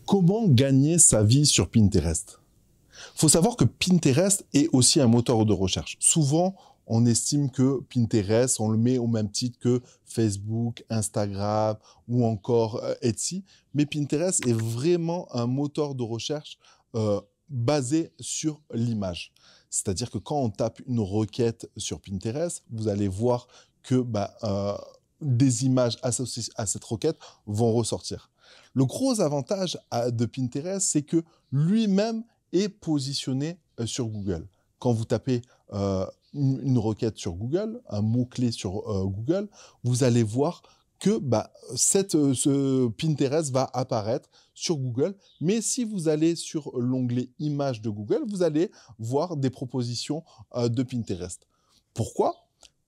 Comment gagner sa vie sur Pinterest? Il faut savoir que Pinterest est aussi un moteur de recherche. Souvent, on estime que Pinterest, on le met au même titre que Facebook, Instagram ou encore Etsy. Mais Pinterest est vraiment un moteur de recherche basé sur l'image. C'est-à-dire que quand on tape une requête sur Pinterest, vous allez voir que des images associées à cette requête vont ressortir. Le gros avantage de Pinterest, c'est que lui-même est positionné sur Google. Quand vous tapez une requête sur Google, un mot-clé sur Google, vous allez voir que ce Pinterest va apparaître sur Google. Mais si vous allez sur l'onglet Images de Google, vous allez voir des propositions de Pinterest. Pourquoi?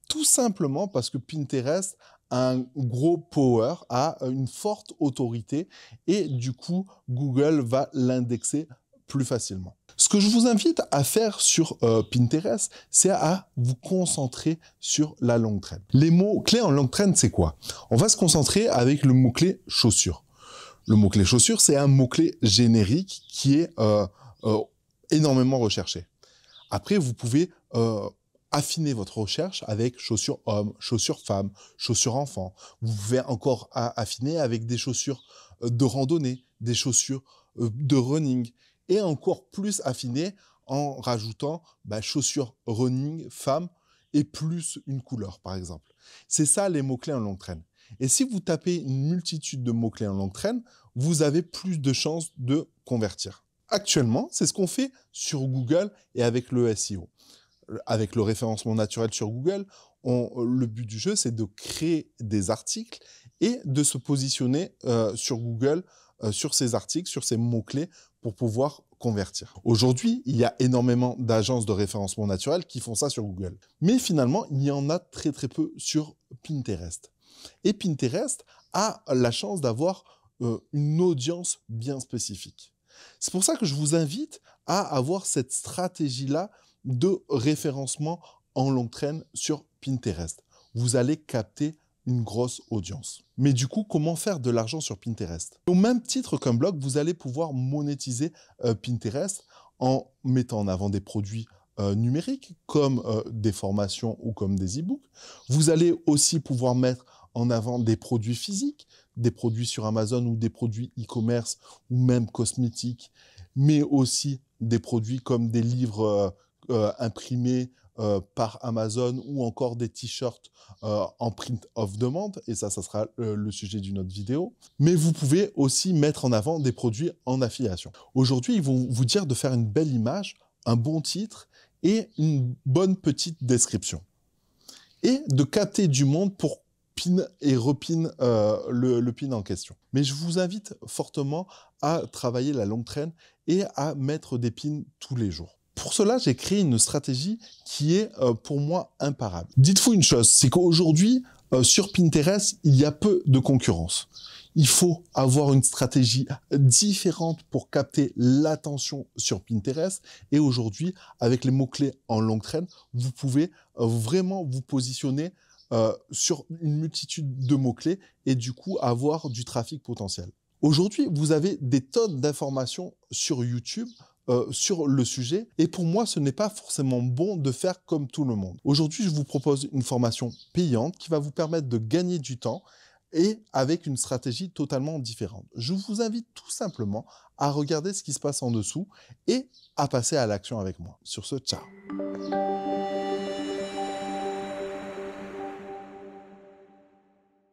Tout simplement parce que Pinterest a un gros power, a une forte autorité et du coup, Google va l'indexer plus facilement. Ce que je vous invite à faire sur Pinterest, c'est à vous concentrer sur la longue traîne. Les mots-clés en longue traîne, c'est quoi? On va se concentrer avec le mot-clé chaussures. Le mot-clé chaussures, c'est un mot-clé générique qui est énormément recherché. Après, vous pouvez affiner votre recherche avec chaussures hommes, chaussures femmes, chaussures enfants. Vous pouvez encore affiner avec des chaussures de randonnée, des chaussures de running et encore plus affiner en rajoutant chaussures running femmes et plus une couleur par exemple. C'est ça les mots-clés en longue traîne. Et si vous tapez une multitude de mots-clés en longue traîne, vous avez plus de chances de convertir. Actuellement, c'est ce qu'on fait sur Google et avec le SEO. Avec le référencement naturel sur Google, le but du jeu, c'est de créer des articles et de se positionner sur Google, sur ces articles, sur ces mots-clés, pour pouvoir convertir. Aujourd'hui, il y a énormément d'agences de référencement naturel qui font ça sur Google. Mais finalement, il y en a très très peu sur Pinterest. Et Pinterest a la chance d'avoir une audience bien spécifique. C'est pour ça que je vous invite à avoir cette stratégie-là de référencement en longue traîne sur Pinterest. Vous allez capter une grosse audience. Mais du coup, comment faire de l'argent sur Pinterest? Au même titre qu'un blog, vous allez pouvoir monétiser Pinterest en mettant en avant des produits numériques comme des formations ou comme des e-books. Vous allez aussi pouvoir mettre en avant des produits physiques, des produits sur Amazon ou des produits e-commerce ou même cosmétiques, mais aussi des produits comme des livres imprimés par Amazon ou encore des t-shirts en print of demand, et ça sera le sujet d'une autre vidéo. Mais vous pouvez aussi mettre en avant des produits en affiliation. Aujourd'hui, ils vont vous dire de faire une belle image, un bon titre et une bonne petite description. Et de capter du monde pour pin et repin le pin en question. Mais je vous invite fortement à travailler la longue traîne et à mettre des pins tous les jours. Pour cela, j'ai créé une stratégie qui est pour moi imparable. Dites-vous une chose, c'est qu'aujourd'hui, sur Pinterest, il y a peu de concurrence. Il faut avoir une stratégie différente pour capter l'attention sur Pinterest. Et aujourd'hui, avec les mots-clés en longue traîne, vous pouvez vraiment vous positionner sur une multitude de mots-clés et du coup avoir du trafic potentiel. Aujourd'hui, vous avez des tonnes d'informations sur YouTube sur le sujet. Et pour moi, ce n'est pas forcément bon de faire comme tout le monde. Aujourd'hui, je vous propose une formation payante qui va vous permettre de gagner du temps et avec une stratégie totalement différente. Je vous invite tout simplement à regarder ce qui se passe en dessous et à passer à l'action avec moi. Sur ce, ciao!